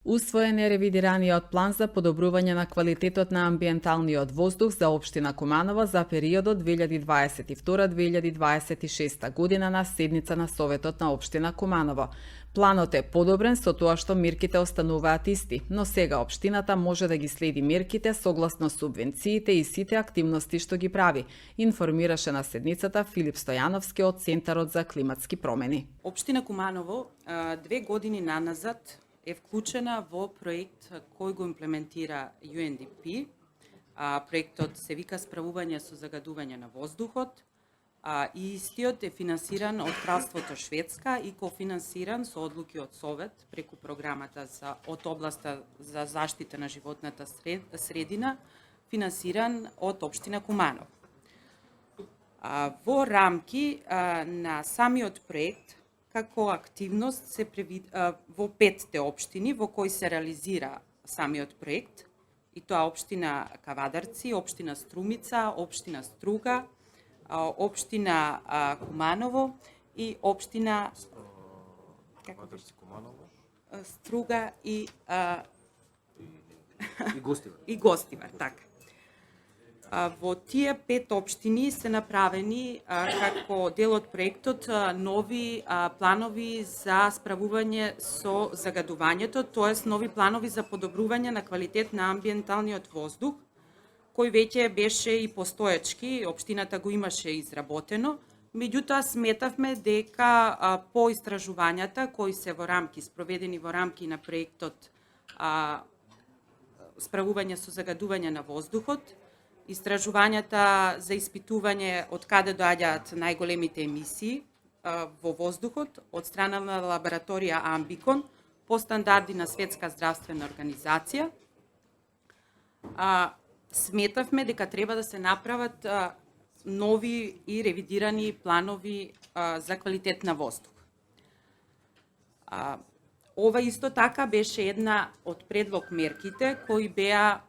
Усвоен е ревидираниот план за подобрување на квалитетот на амбиенталниот воздух за општина Куманово за периодот 2022-2026 година на седница на Советот на општина Куманово. Планот е подобрен со тоа што мерките остануваат исти, но сега општината може да ги следи мерките согласно субвенциите и сите активности што ги прави, информираше на седницата Филип Стојановски од Центарот за климатски промени. Општина Куманово 2 години наназад е вклучена во проект кој го имплементира UNDP. Проектот се вика Справување со загадување на воздухот. И истиот е финансиран од Кралството Шведска и кофинансиран со одлуки од Совет преку програмата од областа за заштита на животната средина, финансиран од општина Куманово. Во рамки на самиот проект, како активност се во 5 општини во кои се реализира самиот проект, и тоа општина Кавадарци, општина Струмица, општина Струга, општина Куманово и општина Струга и Гостивар, така. Во тие 5 општини се направени како дел од проектот нови планови за справување со загадувањето, тоест нови планови за подобрување на квалитет на амбиенталниот воздух, кој веќе беше и постоечки, општината го имаше изработено, меѓутоа сметавме дека по истражувањата кои се спроведени во рамки на проектот справување со загадување на воздухот, истражувањата за испитување од каде доаѓаат најголемите емисии во воздухот од страна на лабораторија Амбикон по стандарди на Светска здравствена организација, сметавме дека треба да се направат нови и ревидирани планови за квалитет на воздух. Ова исто така беше една од предлог мерките кои беа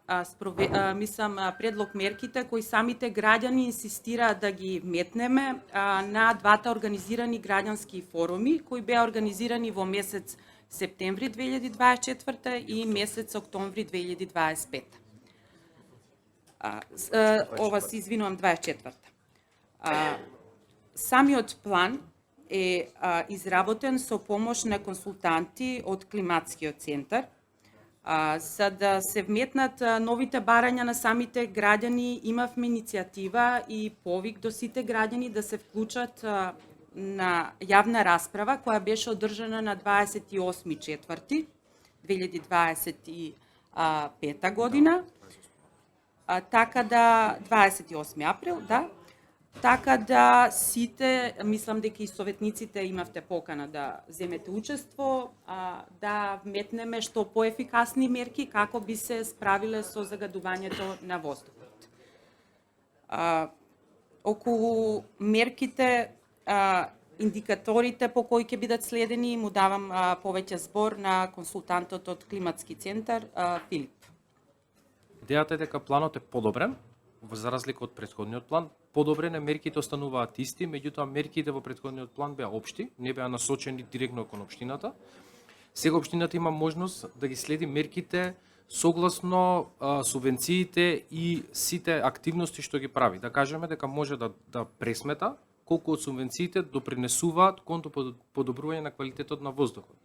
предлог мерките кои самите граѓани инсистираат да ги метнеме на двата организирани граѓански форуми кои беа организирани во месец септември 2024 и месец октомври 2025. Ова се извинувам 24. Самиот план е изработен со помош на консултанти од Климатскиот центар, за да се вметнат новите барања на самите граѓани. Имавме иницијатива и повик до сите граѓани да се вклучат на јавна расправа која беше одржана на 28.4.2025 година. Така да 28 април, да. Така да сите, мислам дека и советниците имавте покана да земете учество, да вметнеме што поефикасни мерки како би се справиле со загадувањето на воздухот. Околу мерките, индикаторите по кои ќе бидат следени, му давам повеќе збор на консултантот од Климатски центар, Филип. Идејата е дека планот е подобрен, за разлика од претходниот план. Подобрен е, мерките остануваат исти, меѓутоа мерките во претходниот план беа општи, не беа насочени директно кон општината. Сега општината има можност да ги следи мерките согласно субвенциите и сите активности што ги прави. Да кажеме дека може да пресмета колку од субвенциите допринесуваат кон подобрување на квалитетот на воздухот.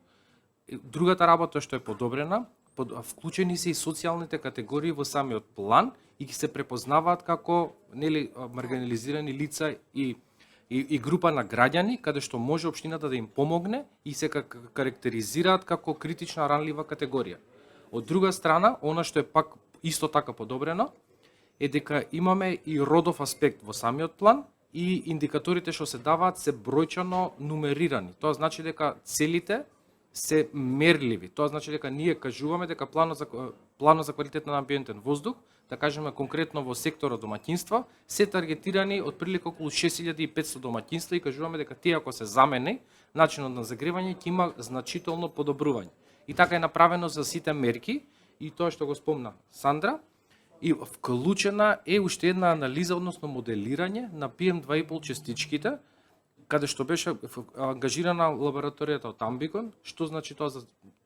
Другата работа што е подобрена, вклучени се и социјалните категории во самиот план и ги се препознаваат како маргинализирани лица и група на граѓани, каде што може општината да им помогне и се карактеризираат како критична ранлива категорија. Од друга страна, она што е пак исто така подобрено, е дека имаме и родов аспект во самиот план и индикаторите што се даваат се бројчано нумерирани. Тоа значи дека целите се мерливи. Тоа значи дека ние кажуваме дека планот за квалитет на амбиентен воздух, да кажеме конкретно во секторот домаќинства, се таргетирани од прилика околу 6500 домаќинства и кажуваме дека тие ако се замени, начинот на загревање ќе има значително подобрување. И така е направено за сите мерки и тоа што го спомна Сандра, и вклучена е уште една анализа, односно моделирање на PM2,5 частичките, каде што беше ангажирана лабораторијата од Амбикон. Што значи тоа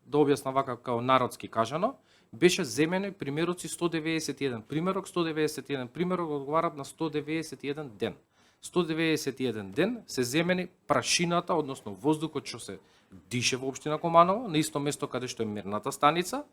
да објаснам вака као народски кажано, беше земене примероци 191. Примерок 191, примерок одговарат на 191 ден. 191 ден се земени прашината, односно воздухот што се дише во општина Куманово, на исто место каде што е мерната станица.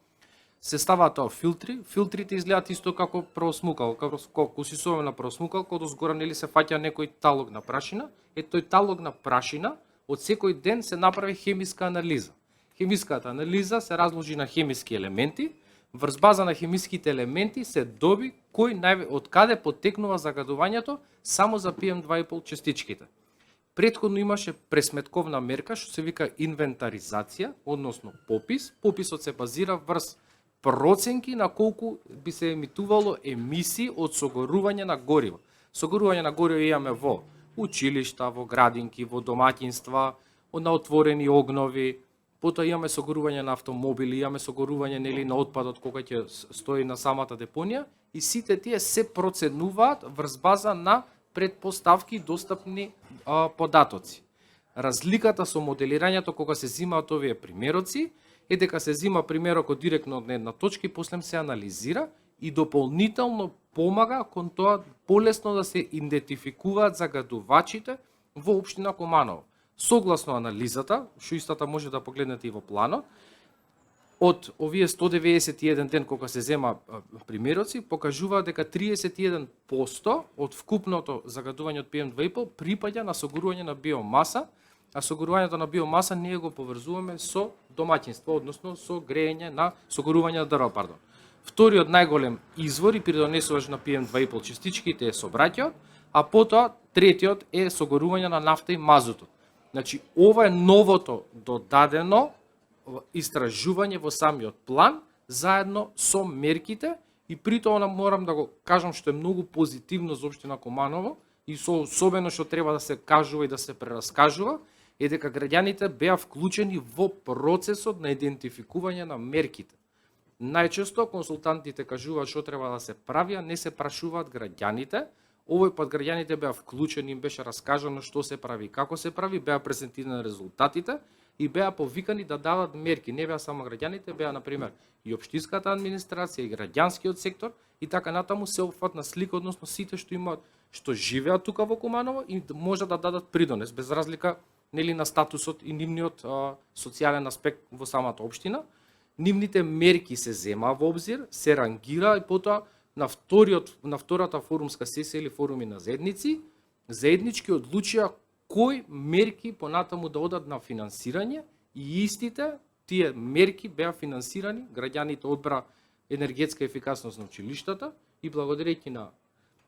Се ставаат тоа филтри. Филтрите изгледаат исто како просмукал, како сисуваме на просмукал, кога згора нели се фаќа некој талог на прашина. Тој талог на прашина од секој ден се направи хемиска анализа. Хемиската анализа се разложи на хемиски елементи. Врз база на хемиските елементи се доби од каде потекнува загадувањето само за PM2,5 частичките. Претходно имаше пресметковна мерка што се вика инвентаризација, односно попис. Пописот се базира врз проценки на колку би се емитувало емисии од согорување на гориво. Согорување на гориво имаме во училишта, во градинки, во домаќинства, на отворени огнови. Потоа имаме согорување на автомобили, имаме согорување нели на отпадот кога ќе стои на самата депонија и сите тие се проценуваат врз база на предпоставки достапни податоци. Разликата со моделирањето кога се земаат овие примероци е дека се зема примерокот директно од една точка и после се анализира и дополнително помага кон тоа полесно да се идентификуваат загадувачите во општина Куманово. Согласно анализата, што истата може да погледнете и во планот, од овие 191 ден кога се зема примероци, покажува дека 31% од вкупното загадување од PM2,5 припаѓа на согорување на биомаса, а согорувањето на биомаса ние го поврзуваме со домаќинство, односно со грејење на согорување на дрва, пардон. Вториот најголем извор и придонесувач на PM2,5 частичките е сообраќајот, а потоа третиот е согорување на нафта и мазутот. Значи, ова е новото додадено истражување во самиот план, заедно со мерките, и при тоа морам да го кажам што е многу позитивно за општина Куманово, и особено што треба да се кажува и да се прераскажува, е дека граѓаните беа вклучени во процесот на идентификување на мерките. Најчесто консултантите кажуваат што треба да се прави, а не се прашуваат граѓаните. Овој пат граѓаните беа вклучени, им беше раскажано што се прави, како се прави, беа презентирани резултатите и беа повикани да дадат мерки. Не беа само граѓаните, беа например и општинската администрација, и граѓанскиот сектор, и така натаму се опфатна слика, односно сите што живеат тука во Куманово и може да дадат придонес, без разлика нели на статусот и нивниот социјален аспект во самата општина. Нивните мерки се зема во обзир, се рангира и потоа на втората форумска сесија или форуми на заеднички одлучија кои мерки понатаму да одат на финансирање и истите тие мерки беа финансирани, граѓаните одбра енергетска ефикасност на училиштата и благодарејќи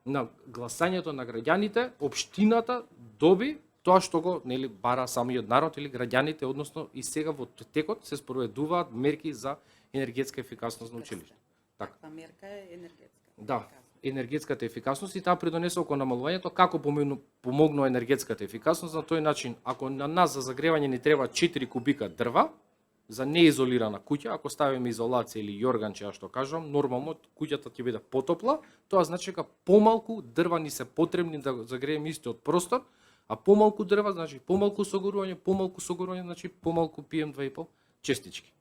на гласањето на граѓаните, општината доби тоа што го нели бара самиот народ или граѓаните, односно и сега во текот се спроведуваат мерки за енергетска ефикасност на училиште. Таква мерка е енергетска. Да, енергетската ефикасност и таа придонесува кон намалувањето. Како помогнува енергетската ефикасност? На тој начин, ако на нас за загревање ни треба 4 кубика дрва, за неизолирана куќа, ако ставиме изолација или јорганче, што кажам, нормално куќата ќе биде потопла, тоа значи дека помалку дрва ни се потребни да загрееме истиот простор, а помалку дрва значи помалку согорување, значи помалку PM2,5 честички.